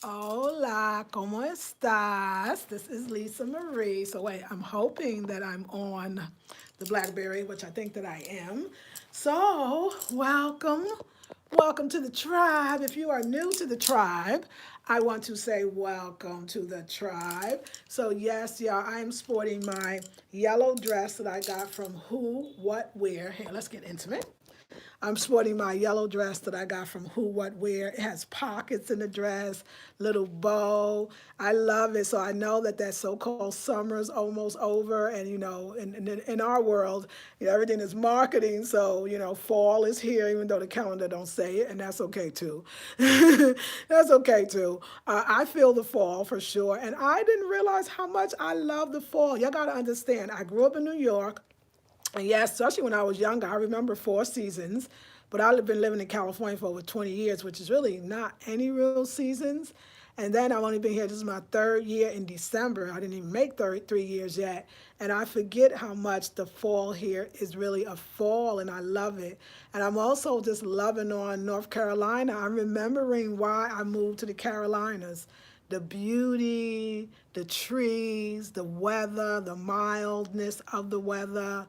Hola, ¿cómo estás? This is Lisa Marie. So wait, I'm hoping that I'm on the BlackBerry, which I think that I am. So welcome to the tribe. If you are new to the tribe, I want to say welcome to the tribe. So yes, y'all, I am sporting my yellow dress that I got from Who, What, Where. Here, let's get intimate. I'm sporting my yellow dress that I got from Who What Wear. It has pockets in the dress, little bow. I love it. So I know that that so-called summer is almost over, and in our world, everything is marketing. So fall is here, even though the calendar don't say it, and that's okay too. That's okay too. I feel the fall for sure, and I didn't realize how much I love the fall. Y'all gotta understand. I grew up in New York. And yes, especially when I was younger, I remember four seasons, but I've been living in California for over 20 years, which is really not any real seasons. And then I've only been here, this is my third year in December. I didn't even make 3 years yet. And I forget how much the fall here is really a fall, and I love it. And I'm also just loving on North Carolina. I'm remembering why I moved to the Carolinas. The beauty, the trees, the weather, the mildness of the weather,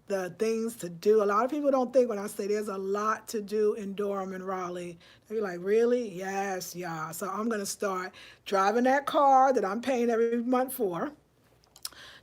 the things to do. A lot of people don't think when I say there's a lot to do in Durham and Raleigh. They be like, really? Yes, yeah. So I'm gonna start driving that car that I'm paying every month for.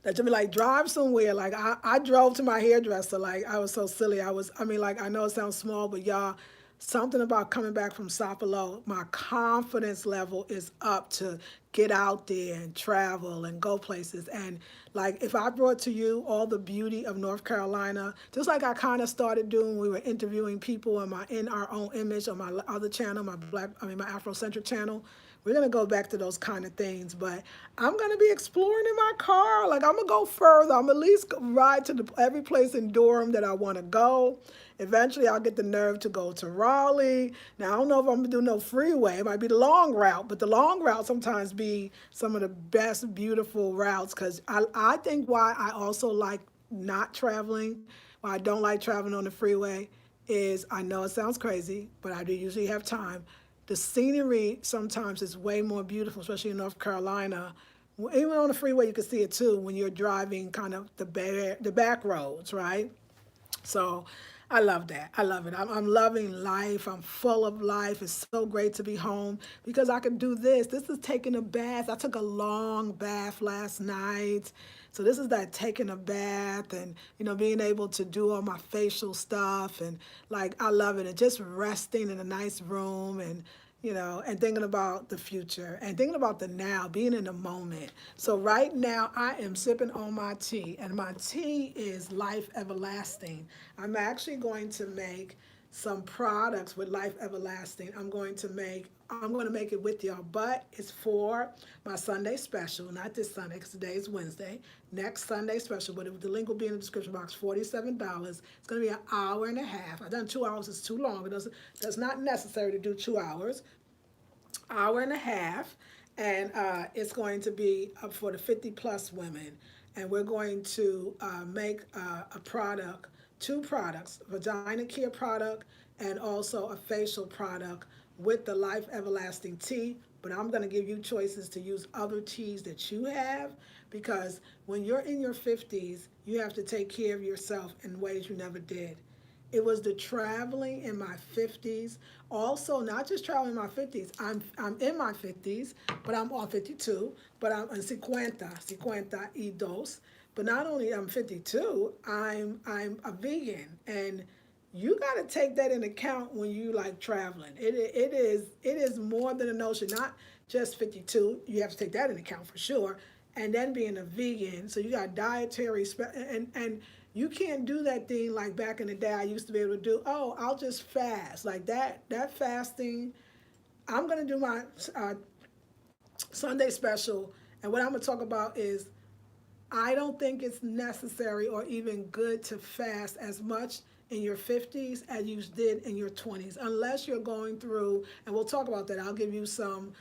That to be like drive somewhere. Like I drove to my hairdresser. Like I was so silly. Like I know it sounds small, but y'all, something about coming back from Sapelo, my confidence level is up to get out there and travel and go places. And like if I brought to you all the beauty of North Carolina, just like I kind of started doing when we were interviewing people in our own image on my other channel, my Afrocentric channel. We're gonna go back to those kind of things, but I'm gonna be exploring in my car. Like I'm gonna go further. I'm at least ride to every place in Durham that I want to go. Eventually, I'll get the nerve to go to Raleigh. Now I don't know if I'm gonna do no freeway. It might be the long route, but the long route sometimes be some of the best, beautiful routes. Cause I think why I also like not traveling, why I don't like traveling on the freeway, is I know it sounds crazy, but I do usually have time. The scenery sometimes is way more beautiful, especially in North Carolina. Even on the freeway, you can see it too when you're driving kind of the back roads, right? So I love that. I love it. I'm loving life. I'm full of life. It's so great to be home because I can do this. This is taking a bath. I took a long bath last night. So this is that taking a bath and being able to do all my facial stuff, and like I love it, and just resting in a nice room, and thinking about the future and thinking about the now, being in the moment. So right now I am sipping on my tea, and my tea is Life Everlasting. I'm actually going to make some products with Life Everlasting. I'm going to make it with y'all, but it's for my Sunday special, not this Sunday because today is Wednesday. Next Sunday special, but the link will be in the description box. $47. It's going to be an hour and a half. I've done 2 hours. It's too long. That's not necessary to do 2 hours. Hour and a half, and it's going to be for the 50 plus women. And we're going to make a product, two products, vagina care product and also a facial product with the Life Everlasting tea. But I'm going to give you choices to use other teas that you have, because when you're in your 50s, you have to take care of yourself in ways you never did. It was the traveling in my 50s. Also, not just traveling in my 50s. I'm in my 50s, but I'm on 52, but I'm in 50 y dos. But not only I'm 52, I'm a vegan, and you got to take that in account when you like traveling. It is more than a notion, not just 52. You have to take that in account for sure, and then being a vegan. So you got dietary and you can't do that thing like back in the day I used to be able to do. Oh, I'll just fast like that. That fasting. I'm gonna do my Sunday special, and what I'm gonna talk about is I don't think it's necessary or even good to fast as much in your 50s as you did in your 20s, unless you're going through, and we'll talk about that. I'll give you some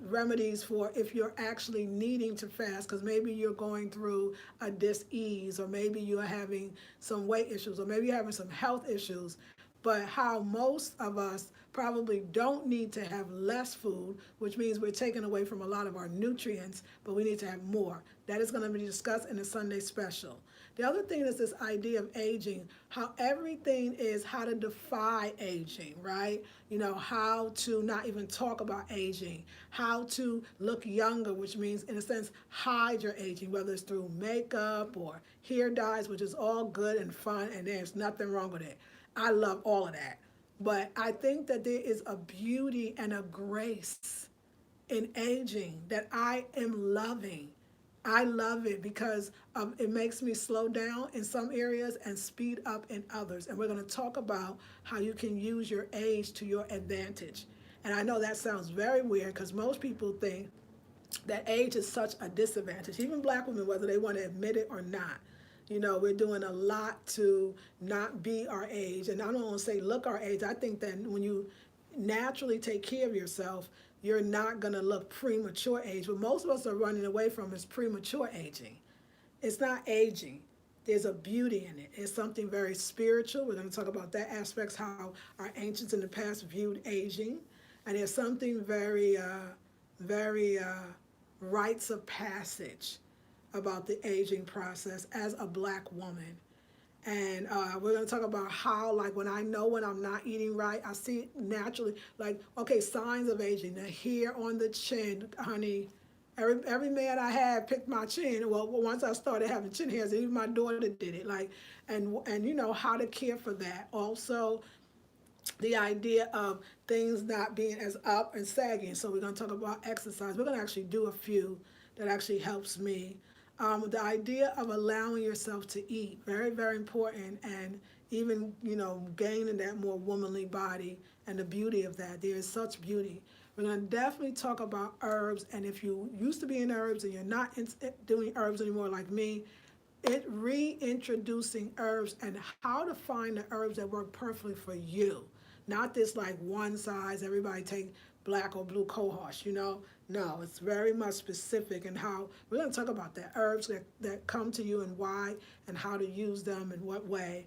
remedies for if you're actually needing to fast, because maybe you're going through a dis-ease, or maybe you're having some weight issues, or maybe you're having some health issues. but how most of us probably don't need to have less food, which means we're taking away from a lot of our nutrients, but we need to have more. That is going to be discussed in the Sunday special. The other thing is this idea of aging, how everything is how to defy aging, right? You know, how to not even talk about aging, how to look younger, which means, in a sense, hide your aging, whether it's through makeup or hair dyes, which is all good and fun, and there's nothing wrong with it. I love all of that. But I think that there is a beauty and a grace in aging that I am loving. I love it because it makes me slow down in some areas and speed up in others. And we're going to talk about how you can use your age to your advantage. And I know that sounds very weird because most people think that age is such a disadvantage, even black women, whether they want to admit it or not. You know, we're doing a lot to not be our age. And I don't want to say look our age. I think that when you naturally take care of yourself, you're not going to look premature age. What most of us are running away from is premature aging. It's not aging. There's a beauty in it. It's something very spiritual. We're going to talk about that aspects, how our ancients in the past viewed aging. And there's something very rites of passage about the aging process as a black woman. And we're going to talk about how, like, when I know when I'm not eating right, I see it naturally. Like, okay, signs of aging. The hair on the chin, honey. Every man I had picked my chin. Well, once I started having chin hairs, even my daughter did it. Like, and you know how to care for that. Also, the idea of things not being as up and sagging. So we're going to talk about exercise. We're going to actually do a few that actually helps me. The idea of allowing yourself to eat, very, very important, and even, you know, gaining that more womanly body and the beauty of that. There is such beauty. We're going to definitely talk about herbs, and if you used to be in herbs and you're not doing herbs anymore like me, reintroducing herbs and how to find the herbs that work perfectly for you. Not this like one size, everybody take black or blue cohosh, you know? No, it's very much specific and how we're going to talk about that herbs that come to you and why and how to use them in what way.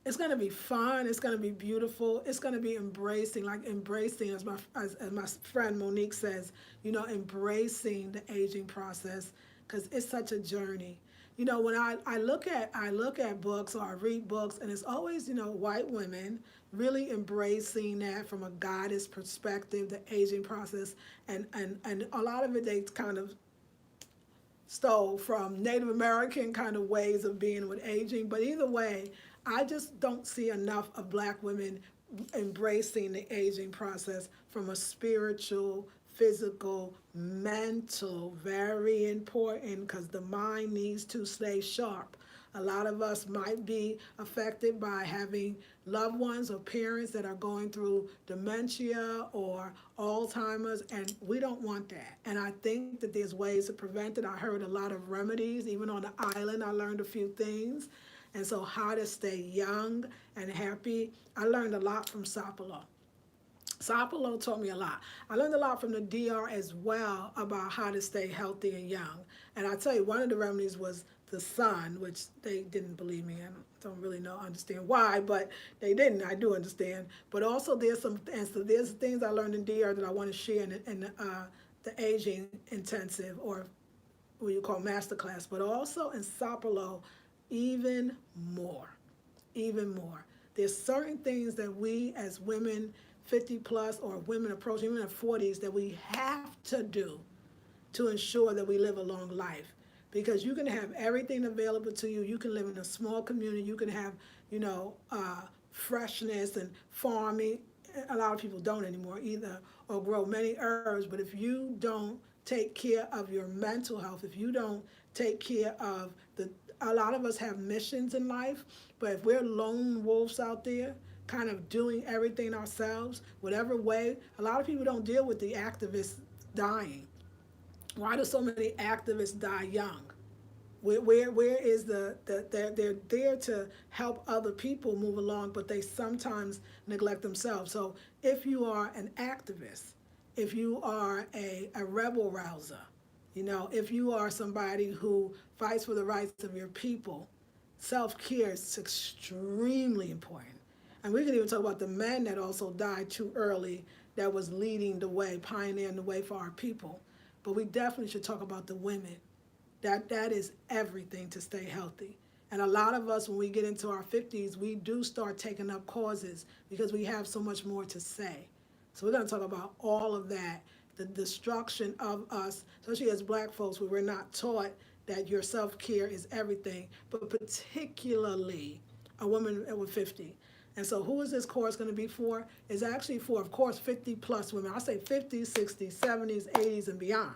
It's going to be fun. It's going to be beautiful. It's going to be embracing, like embracing, as my friend Monique says, you know, embracing the aging process because it's such a journey. You know, when I look at books or I read books, and it's always, you know, white women really embracing that from a goddess perspective, the aging process, and a lot of it they kind of stole from Native American kind of ways of being with aging. But either way, I just don't see enough of black women embracing the aging process from a spiritual, physical, mental, very important because the mind needs to stay sharp. A lot of us might be affected by having loved ones or parents that are going through dementia or Alzheimer's, and we don't want that. And I think that there's ways to prevent it. I heard a lot of remedies. Even on the island, I learned a few things. And so how to stay young and happy. I learned a lot from Sapalo. Sapalo taught me a lot. I learned a lot from the DR as well about how to stay healthy and young. And I tell you, one of the remedies was the sun, which they didn't believe me. I don't really know, understand why, but they didn't. I do understand. But also there's some, and so there's things I learned in DR that I want to share in the aging intensive or what you call masterclass, but also in Sapalo, even more, even more. There's certain things that we as women 50 plus or women approaching even in 40s that we have to do to ensure that we live a long life. Because you can have everything available to you. You can live in a small community. You can have, you know, freshness and farming. A lot of people don't anymore either, or grow many herbs. But if you don't take care of your mental health, if you don't take care of a lot of us have missions in life, but if we're lone wolves out there, kind of doing everything ourselves, whatever way, a lot of people don't deal with the activists dying. Why do so many activists die young? Where is they're there to help other people move along, but they sometimes neglect themselves. So if you are an activist, if you are a rebel rouser, you know, if you are somebody who fights for the rights of your people, self-care is extremely important. And we can even talk about the men that also died too early that was leading the way, pioneering the way for our people. But we definitely should talk about the women. That is everything to stay healthy. And a lot of us, when we get into our 50s, we do start taking up causes because we have so much more to say. So we're going to talk about all of that, the destruction of us, especially as black folks, where we're not taught that your self-care is everything, but particularly a woman with 50. And so who is this course going to be for? It's actually for, of course, 50 plus women. I say 50s, 60s, 70s, 80s, and beyond.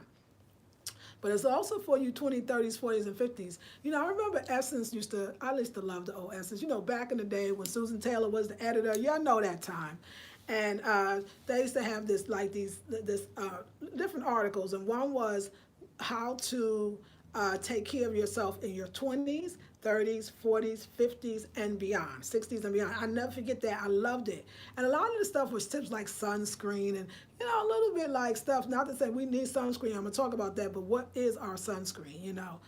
But it's also for you 20s, 30s, 40s, and 50s. You know, I remember Essence I used to love the old Essence. You know, back in the day when Susan Taylor was the editor, y'all know that time. And they used to have this different articles, and one was how to take care of yourself in your 20s, 30s, 40s, 50s, and beyond, 60s and beyond. I never forget that. I loved it. And a lot of the stuff was tips like sunscreen and, you know, a little bit like stuff, not to say we need sunscreen, I'm going to talk about that, but what is our sunscreen, you know?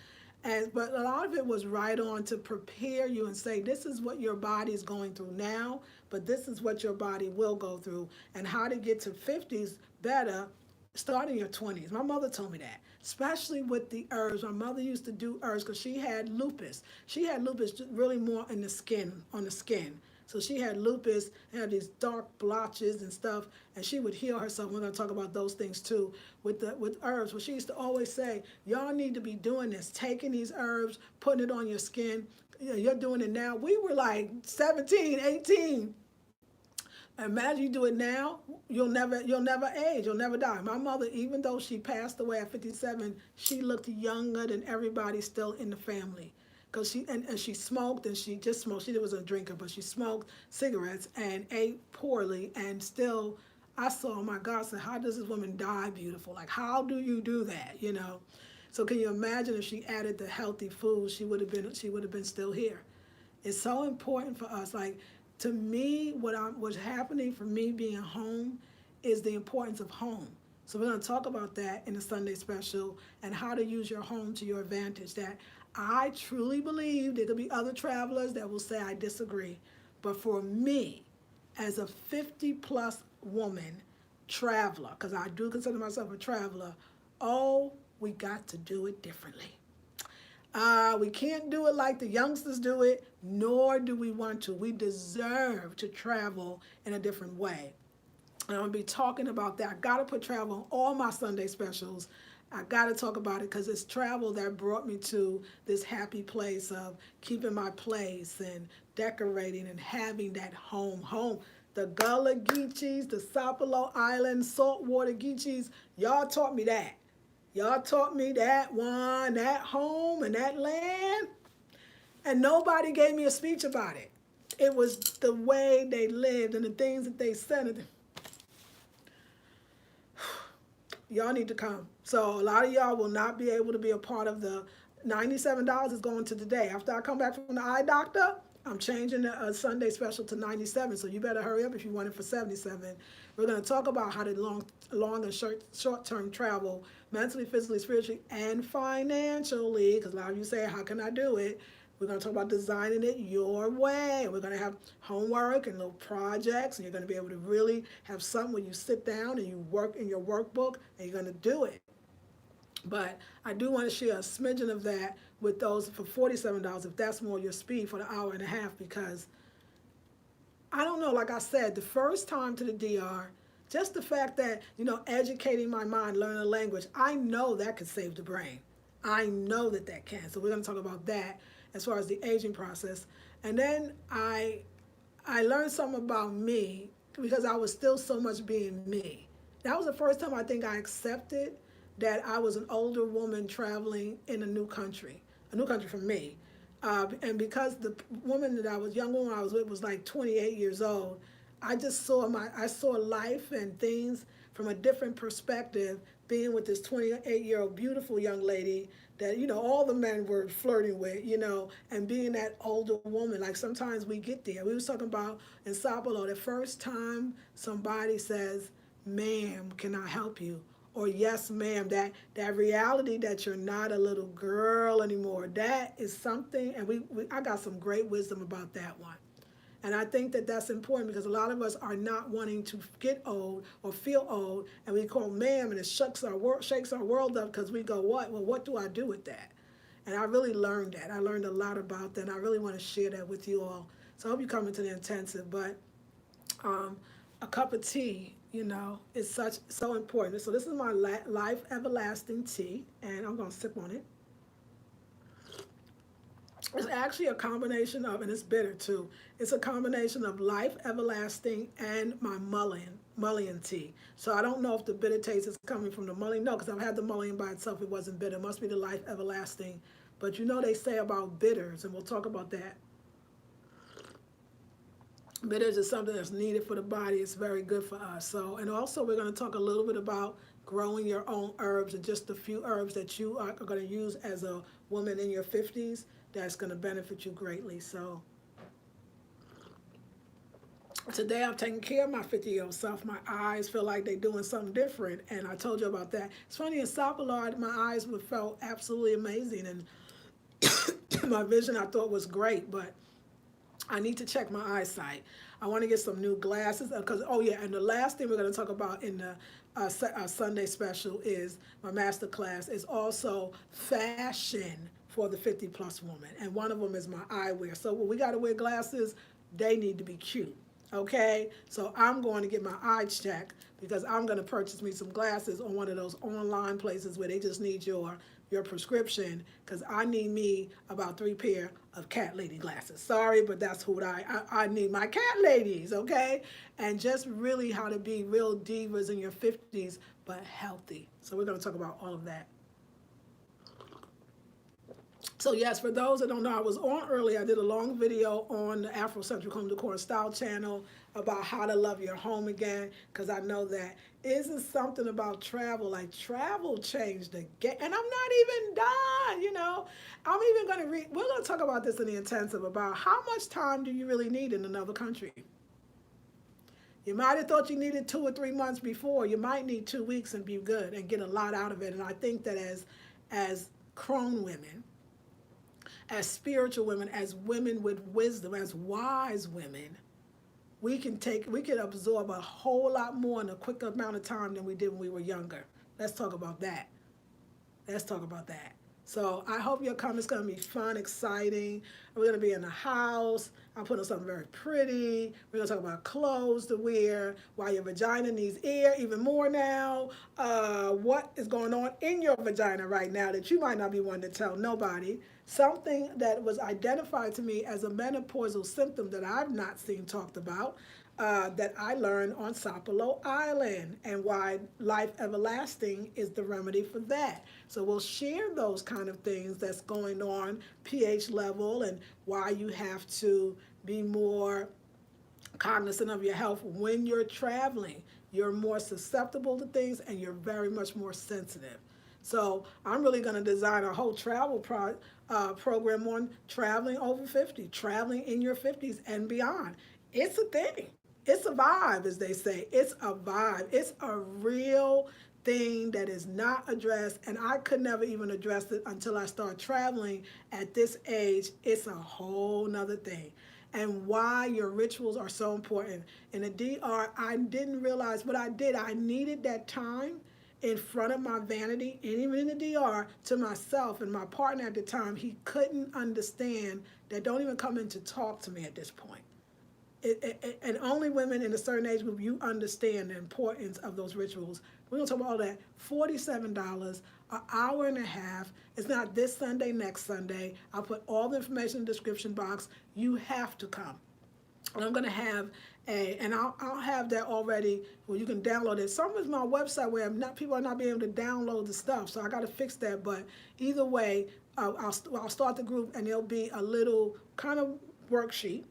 But a lot of it was right on to prepare you and say, this is what your body is going through now, but this is what your body will go through, and how to get to 50s better starting your 20s. My mother told me that, especially with the herbs. My mother used to do herbs because she had lupus. She had lupus really more in the skin, on the skin. So she had lupus, had these dark blotches and stuff, and she would heal herself. We're going to talk about those things too with herbs. But she used to always say, y'all need to be doing this, taking these herbs, putting it on your skin. You know, you're doing it now. We were like 17, 18. Imagine you do it now, you'll never age, you'll never die. My mother, even though she passed away at 57, she looked younger than everybody still in the family. Because and she smoked, and she just smoked. She wasn't a drinker, but she smoked cigarettes and ate poorly, and still, I saw, oh my God, so how does this woman die beautiful? Like, how do you do that, you know? So can you imagine if she added the healthy food, she would have been still here. It's so important for us. Like, to me, what's happening for me being home is the importance of home. So we're going to talk about that in the Sunday special and how to use your home to your advantage. That I truly believe there could be other travelers that will say I disagree. But for me, as a 50 plus woman traveler, because I do consider myself a traveler, oh, we got to do it differently. We can't do it like the youngsters do it, nor do we want to. We deserve to travel in a different way. And I'm going to be talking about that. I got to put travel on all my Sunday specials. I got to talk about it because it's travel that brought me to this happy place of keeping my place and decorating and having that home. The Gullah Geechees, the Sapelo Island saltwater Geechees, y'all taught me that. Y'all taught me that one, that home and that land. And nobody gave me a speech about it. It was the way they lived and the things that they said. Y'all need to come. So a lot of y'all will not be able to be a part of the $97 is going to today. After I come back from the eye doctor, I'm changing the Sunday special to 97. So you better hurry up if you want it for 77. We're going to talk about how to long and short-term travel mentally, physically, spiritually, and financially. Because a lot of you say, how can I do it? We're going to talk about designing it your way. We're going to have homework and little projects, and you're going to be able to really have something where you sit down and you work in your workbook, and you're going to do it. But I do want to share a smidgen of that with those for $47, if that's more your speed, for the hour and a half, because I don't know, like I said, the first time to the DR, just the fact that, you know, educating my mind, learning a language, I know that could save the brain. I know that can. So we're going to talk about that as far as the aging process. And then I learned something about me because I was still so much being me. That was the first time I think I accepted that I was an older woman traveling in a new country for me. And because the woman that young woman I was with was like 28 years old, I just saw life and things from a different perspective, being with this 28-year-old beautiful young lady that, you know, all the men were flirting with, you know, and being that older woman. Like sometimes we get there. We was talking about in Sapelo, the first time somebody says, ma'am, can I help you? Or yes, ma'am, that reality that you're not a little girl anymore, that is something, and I got some great wisdom about that one. And I think that that's important because a lot of us are not wanting to get old or feel old, and we call ma'am, and it shakes our world up because we go, what? Well, what do I do with that? And I really learned that. I learned a lot about that, and I really want to share that with you all. So I hope you come into the intensive. But um, a cup of tea, is so important. So this is my life everlasting tea, and I'm gonna sip on it. It's actually a combination of, and it's bitter too. It's a combination of life everlasting and my mullein tea. So I don't know if the bitter taste is coming from the mullein. No, because I've had the mullein by itself. It wasn't bitter. It must be the life everlasting. But they say about bitters, and we'll talk about that. Bitters is something that's needed for the body. It's very good for us. So, and also we're going to talk a little bit about growing your own herbs and just a few herbs that you are going to use as a woman in your 50s that's going to benefit you greatly. So today I'm taking care of my 50-year-old self. My eyes feel like they're doing something different, and I told you about that. It's funny, in Sapalard, my eyes would felt absolutely amazing, and my vision I thought was great, but I need to check my eyesight. I want to get some new glasses because, oh yeah, and the last thing we're going to talk about in the Sunday special is my master class is also fashion for the 50 plus woman. And one of them is my eyewear. So when we got to wear glasses, they need to be cute. Okay, so I'm going to get my eyes checked because I'm going to purchase me some glasses on one of those online places where they just need your prescription, because I need me about 3 pair of cat lady glasses. Sorry, but that's who I need my cat ladies, okay? And just really how to be real divas in your 50s, but healthy. So we're going to talk about all of that. So yes, for those that don't know, I was on earlier. I did a long video on the Afrocentric Home Decor Style channel about how to love your home again, because I know that isn't something about travel. Like travel changed the game, and I'm not even done. I'm even going to read. We're going to talk about this in the intensive about how much time do you really need in another country. You might have thought you needed 2 or 3 months before. You might need 2 weeks and be good and get a lot out of it. And I think that as crone women, as spiritual women, as women with wisdom, as wise women, we can absorb a whole lot more in a quicker amount of time than we did when we were younger. Let's talk about that. Let's talk about that. So I hope your comment's going to be fun, exciting. We're going to be in the house. I'm putting on something very pretty. We're going to talk about clothes to wear, why your vagina needs air even more now, what is going on in your vagina right now that you might not be wanting to tell nobody, something that was identified to me as a menopausal symptom that I've not seen talked about, that I learned on Sapelo Island, and why life everlasting is the remedy for that. So we'll share those kind of things that's going on, pH level, and why you have to be more cognizant of your health when you're traveling. You're more susceptible to things, and you're very much more sensitive. So I'm really going to design a whole program on traveling over 50, traveling in your 50s and beyond. It's a thing. It's a vibe, as they say. It's a vibe. It's a real thing that is not addressed, and I could never even address it until I start traveling at this age. It's a whole nother thing. And why your rituals are so important. In the DR, I didn't realize what I did. I needed that time in front of my vanity, and even in the DR, to myself. And my partner at the time, he couldn't understand that don't even come in to talk to me at this point. And only women in a certain age group, you understand the importance of those rituals. We're going to talk about all that. $47, an hour and a half. It's not this Sunday, next Sunday. I'll put all the information in the description box. You have to come. And I'm going to have and I'll have that already where you can download it. Some is my website where people are not being able to download the stuff, so I got to fix that. But either way, I'll start the group, and there'll be a little kind of worksheet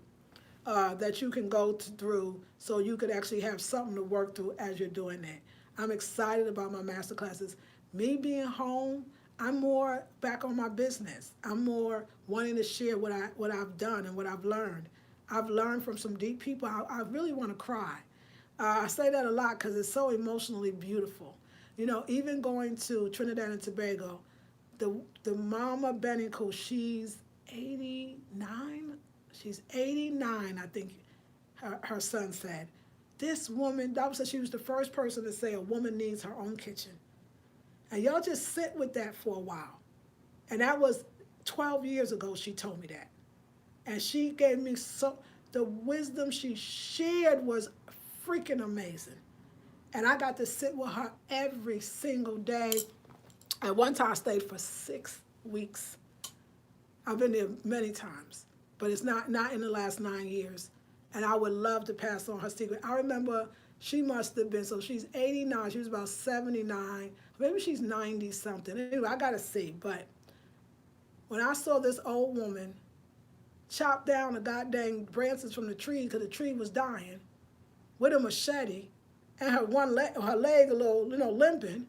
that you can go through, so you could actually have something to work through as you're doing that. I'm excited about my master classes. Me being home, I'm more back on my business. I'm more wanting to share what I've done and what I've learned. I've learned from some deep people. I really want to cry. I say that a lot because it's so emotionally beautiful. Even going to Trinidad and Tobago, the Mama Benico, she's 89. She's 89, I think her son said. This woman, Dr. said she was the first person to say a woman needs her own kitchen. And y'all just sit with that for a while. And that was 12 years ago she told me that. And she gave me the wisdom she shared was freaking amazing. And I got to sit with her every single day. At one time I stayed for 6 weeks. I've been there many times, but it's not in the last 9 years. And I would love to pass on her secret. I remember she must have been, so she's 89, she was about 79, maybe she's 90 something. Anyway, I gotta see. But when I saw this old woman chop down the goddamn branches from the tree because the tree was dying with a machete and her leg a little, limping,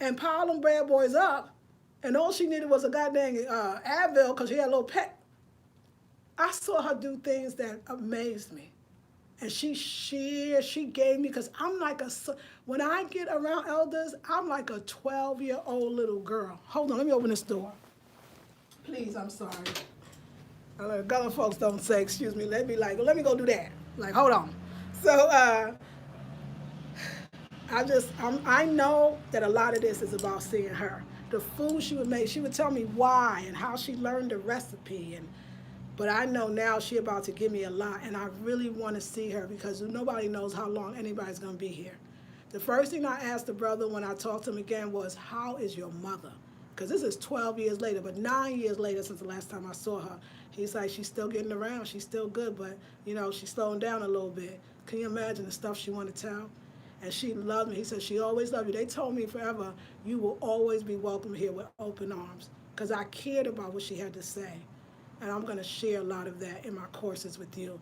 and pile them bad boys up, and all she needed was a goddamn Advil because she had a little pet. I saw her do things that amazed me. And she gave me, because I'm like when I get around elders, I'm like a 12-year-old little girl. Hold on, let me open this door. Please, I'm sorry. Other folks don't say, excuse me, let me go do that. Like, hold on. So, I know that a lot of this is about seeing her. The food she would make, she would tell me why and how she learned the recipe. But I know now she's about to give me a lot, and I really want to see her because nobody knows how long anybody's going to be here. The first thing I asked the brother when I talked to him again was, how is your mother? Because this is 12 years later, but 9 years later since the last time I saw her. He's like, she's still getting around, she's still good, but, she's slowing down a little bit. Can you imagine the stuff she wanted to tell? And she loved me. He said, she always loved you. They told me forever, you will always be welcome here with open arms, because I cared about what she had to say. And I'm going to share a lot of that in my courses with you.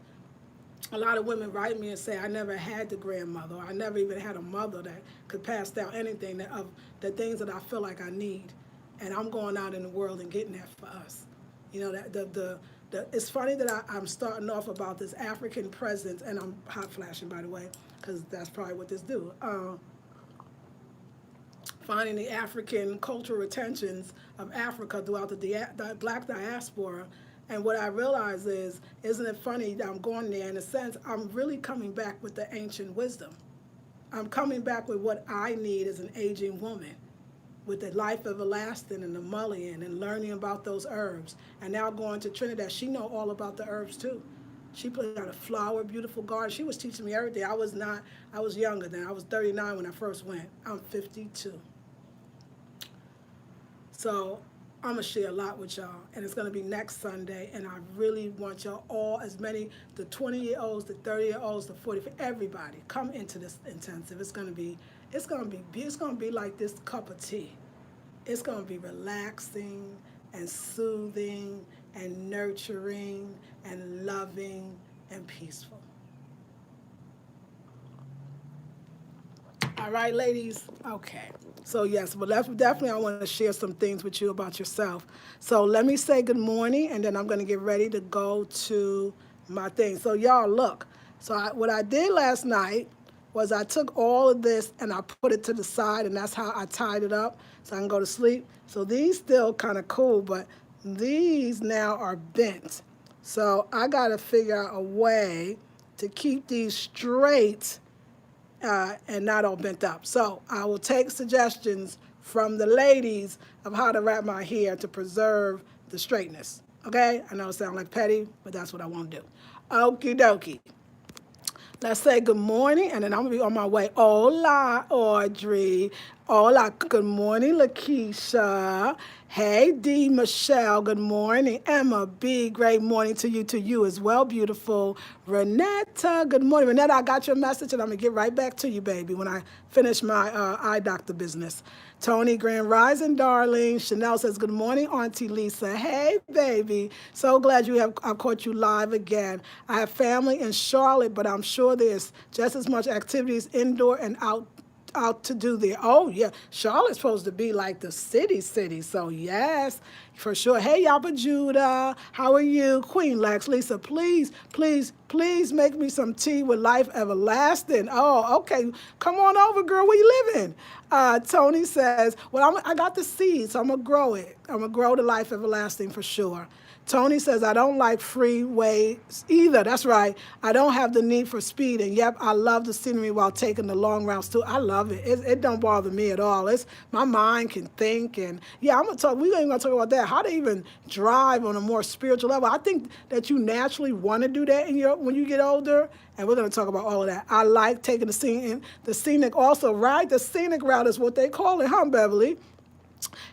A lot of women write me and say, I never had the grandmother, or I never even had a mother that could pass down anything of the things that I feel like I need. And I'm going out in the world and getting that for us. It's funny that I'm starting off about this African presence, and I'm hot flashing, by the way, because that's probably what this do. Finding the African cultural retentions of Africa throughout the black diaspora. And what I realize is, isn't it funny that I'm going there? In a sense, I'm really coming back with the ancient wisdom. I'm coming back with what I need as an aging woman, with the life everlasting and the mullein and learning about those herbs. And now going to Trinidad, she know all about the herbs too. She put out a flower, beautiful garden. She was teaching me everything. I was younger then. I was 39 when I first went. I'm 52. So I'm going to share a lot with y'all, and it's going to be next Sunday, and I really want y'all all, as many, the 20-year-olds, the 30-year-olds, the 40, everybody, come into this intensive. It's going to be like this cup of tea. It's going to be relaxing and soothing and nurturing and loving and peaceful. All right, ladies? Okay. So, yes, but definitely I want to share some things with you about yourself. So let me say good morning, and then I'm going to get ready to go to my thing. So, y'all, look. So what I did last night was I took all of this and I put it to the side, and that's how I tied it up so I can go to sleep. So these still kind of cool, but these now are bent. So I got to figure out a way to keep these straight and not all bent up. So I will take suggestions from the ladies of how to wrap my hair to preserve the straightness. Okay? I know it sounds like petty, but that's what I want to do. Okie dokie. Let's say good morning, and then I'm going to be on my way. Hola, Audrey. Hola, good morning, Lakeisha. Hey, D. Michelle, good morning. Emma B., great morning to you as well, beautiful. Renetta, good morning. Renetta, I got your message, and I'm going to get right back to you, baby, when I finish my eye doctor business. Tony, Grand Rising, darling. Chanel says, good morning, Auntie Lisa. Hey, baby. So glad I've caught you live again. I have family in Charlotte, but I'm sure there's just as much activities indoor and out to do there. Oh, yeah. Charlotte's supposed to be like the city. So, yes, for sure. Hey, Yapa Judah. How are you? Queen Lex. Lisa, please make me some tea with life everlasting. Oh, okay. Come on over, girl. Where you living? Tony says, well, I got the seed, so I'm going to grow it. I'm going to grow the life everlasting for sure. Tony says, I don't like freeways either. That's right. I don't have the need for speed. And yep, I love the scenery while taking the long routes too. I love it. It don't bother me at all. It's my mind can think. And yeah, I'm gonna talk, we're even gonna talk about that. How to even drive on a more spiritual level. I think that you naturally want to do that in your when you get older. And we're gonna talk about all of that. I like taking the scenic also, right? The scenic route is what they call it, huh, Beverly?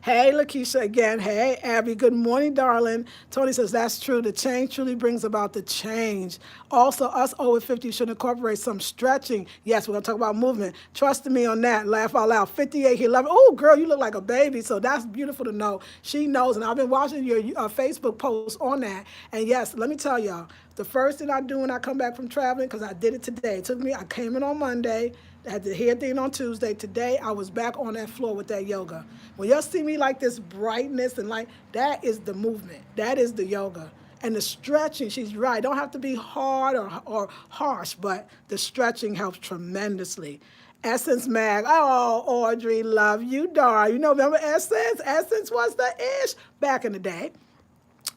Hey, Lakeisha again. Hey, Abby. Good morning, darling. Tony says, that's true. The change truly brings about the change. Also, us over 50 should incorporate some stretching. Yes, we're going to talk about movement. Trust me on that. Laugh out loud. 58, he love it. Oh, girl, you look like a baby. So that's beautiful to know. She knows. And I've been watching your Facebook posts on that. And yes, let me tell y'all, the first thing I do when I come back from traveling, because I did it today. It took me, I came in on Monday. I had the hair thing on Tuesday. Today, I was back on that floor with that yoga. When y'all see me like this brightness and like, that is the movement. That is the yoga. And the stretching, she's right. Don't have to be hard or harsh, but the stretching helps tremendously. Essence Mag, oh, Audrey, love you, darling. You know, remember Essence? Essence was the ish back in the day.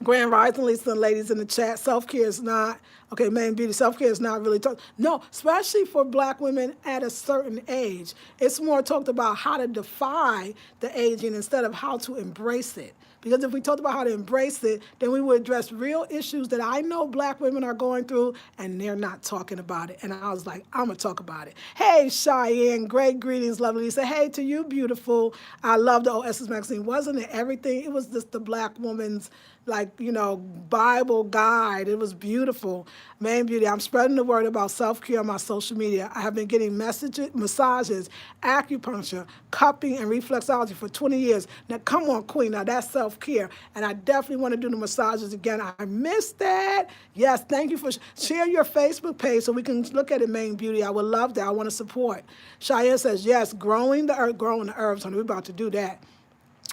Grand Rising, Lisa, and ladies in the chat. Self-care is not, okay, main beauty, self-care is not really talked. No, especially for black women at a certain age. It's more talked about how to defy the aging instead of how to embrace it. Because if we talked about how to embrace it, then we would address real issues that I know black women are going through, and they're not talking about it. And I was like, I'm going to talk about it. Hey, Cheyenne, great greetings, lovely Lisa. Hey to you, beautiful. I love the OSS magazine. Wasn't it everything? It was just the black woman's, like, you know, Bible guide. It was beautiful. Main beauty, I'm spreading the word about self-care on my social media. I have been getting massages, acupuncture, cupping, and reflexology for 20 years. Now, come on, Queen. Now, that's self-care. And I definitely want to do the massages again. I missed that. Yes, thank you for share your Facebook page so we can look at it, Main Beauty. I would love that. I want to support. Cheyenne says, yes, growing the herbs, honey. We're about to do that.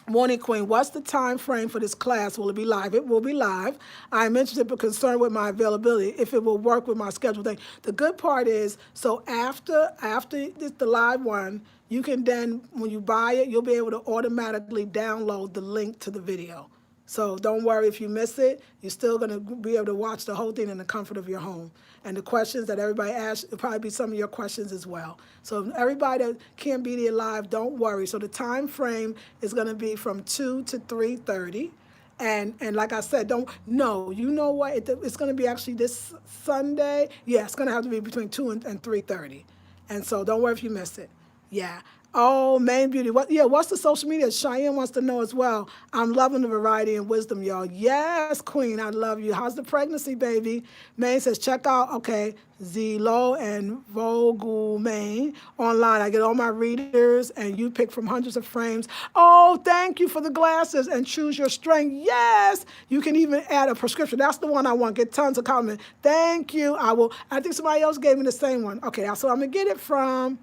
Morning Queen, what's the time frame for this class? Will it be live? It will be live. I'm interested but concerned with my availability, if it will work with my schedule thing. The good part is, so after the live one, you can then, when you buy it, you'll be able to automatically download the link to the video. So don't worry if you miss it. You're still going to be able to watch the whole thing in the comfort of your home. And the questions that everybody asks will probably be some of your questions as well. So everybody that can't be there live, don't worry. So the time frame is going to be from 2 to 3:30. And like I said, you know what? It's going to be actually this Sunday. Yeah, it's going to have to be between 2 and 3:30. And so don't worry if you miss it. Yeah. Oh, Main Beauty. What's the social media? Cheyenne wants to know as well. I'm loving the variety and wisdom, y'all. Yes, Queen, I love you. How's the pregnancy, baby? Maine says, check out, okay, Zelo and Vogel Maine online. I get all my readers, and you pick from hundreds of frames. Oh, thank you for the glasses, and choose your strength. Yes, you can even add a prescription. That's the one I want. Get tons of comments. Thank you. I think somebody else gave me the same one. Okay, that's where I'm going to get it from.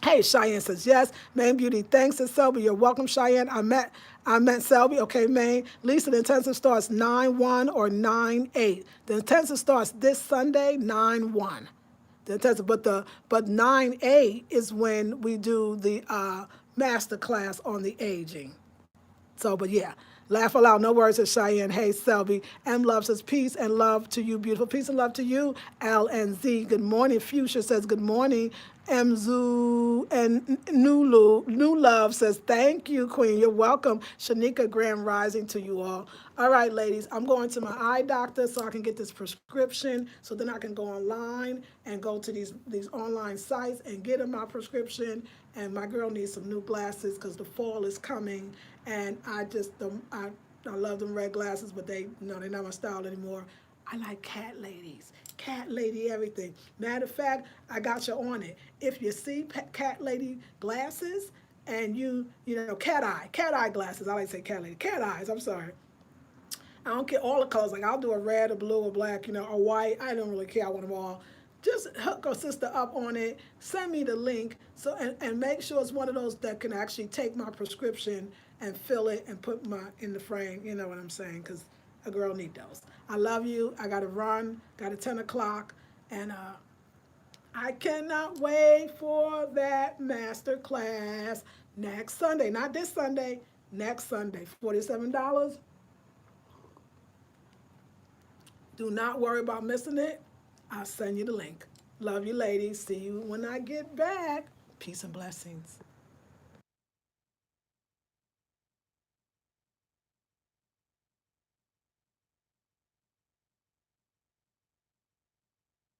Hey, Cheyenne says, yes. Main Beauty, thanks to Selby. You're welcome, Cheyenne. I met Selby. Okay, Main. Lisa, the intensive starts 9/1 or 9/8. The intensive starts this Sunday, 9/1. The intensive, but 9/8 is when we do the master class on the aging. So, but yeah, laugh aloud. No words of Cheyenne. Hey, Selby. M Love says, peace and love to you, beautiful. Peace and love to you, L and Z. Good morning. Fuchsia says, good morning. Mzu and New Love says, thank you, Queen. You're welcome. Shanika, Grand Rising to you all. All right, ladies, I'm going to my eye doctor so I can get this prescription, so then I can go online and go to these online sites and get my prescription. And my girl needs some new glasses because the fall is coming. And I love them red glasses, but they're not my style anymore. I like cat ladies. Cat lady everything. Matter of fact, I got you on it. If you see cat lady glasses and you know, cat eye glasses. I like to say cat lady. Cat eyes, I'm sorry. I don't care all the colors. Like I'll do a red or blue or black, or white. I don't really care. I want them all. Just hook a sister up on it. Send me the link. So and make sure it's one of those that can actually take my prescription and fill it and put in the frame. You know what I'm saying? Because a girl need those. I love you. I got to run. Got a 10 o'clock. And I cannot wait for that master class next Sunday. Not this Sunday. Next Sunday. $47. Do not worry about missing it. I'll send you the link. Love you, ladies. See you when I get back. Peace and blessings.